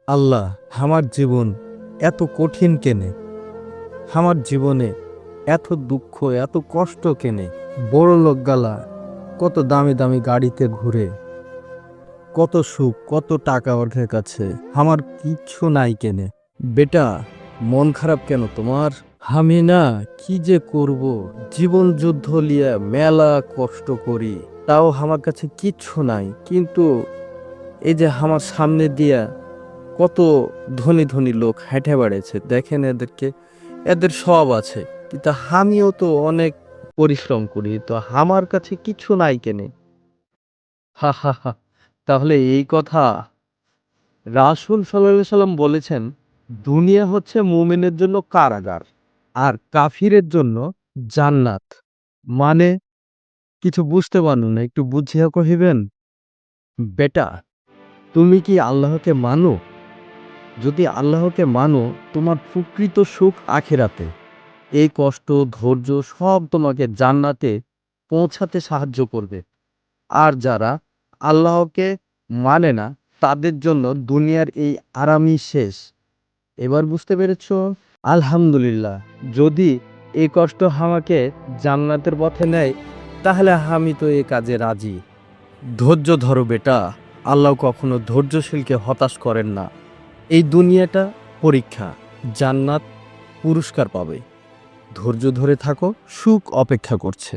আল্লাহ, আমার জীবন এত কঠিন কেনে? আমার জীবনে এত দুঃখ, এত কষ্ট কেনে? বড় লোক গালা কত দামি দামি গাড়িতে ঘুরে, কত সুখ, কত টাকা ওদের কাছে, আমার কিচ্ছু নাই কেনে? বেটা, মন খারাপ কেন তোমার? আমি না কি যে করব, জীবন যুদ্ধ লিয়ে মেলা কষ্ট করি, তাও আমার কাছে কিচ্ছু নাই। কিন্তু এই যে আমার সামনে দিয়া কত ধনী ধনী লোক হেঁটে বেড়াচ্ছে, দেখেন এদেরকে, এদের সব আছে, কিন্তু আমিও তো অনেক পরিশ্রম করি, তো আমার কাছে কিছু নাই কেনে? হা হা হা। তাহলে এই কথা? রাসূল সাল্লাল্লাহু আলাইহি সাল্লাম বলেছেন, দুনিয়া হচ্ছে মুমিনের জন্য কারাগার, আর কাফিরের জন্য জান্নাত। মানে কিছু বুঝতে পারল না, একটু বুঝিয়া কহিবেন? বেটা, তুমি কি আল্লাহকে মানো? যদি আল্লাহকে মানো, তোমার প্রকৃত সুখ আখিরাতে। এই কষ্ট, ধৈর্য সব তোমাকে জান্নাতে পৌঁছাতে সাহায্য করবে। আর যারা আল্লাহকে মানে না, তাদের জন্য দুনিয়ার এই আরামই শেষ। এবার বুঝতে পেরেছো? আলহামদুলিল্লাহ, যদি এই কষ্ট আমাকে জান্নাতের পথে নেয়, তাহলে আমি তো এই কাজে রাজি। ধৈর্য ধরো বেটা, আল্লাহ কখনো ধৈর্যশীলকে হতাশ করেন না। এই দুনিয়াটা পরীক্ষা, জান্নাত পুরস্কার পাবে। ধৈর্য ধরে থাকো, সুখ অপেক্ষা করছে।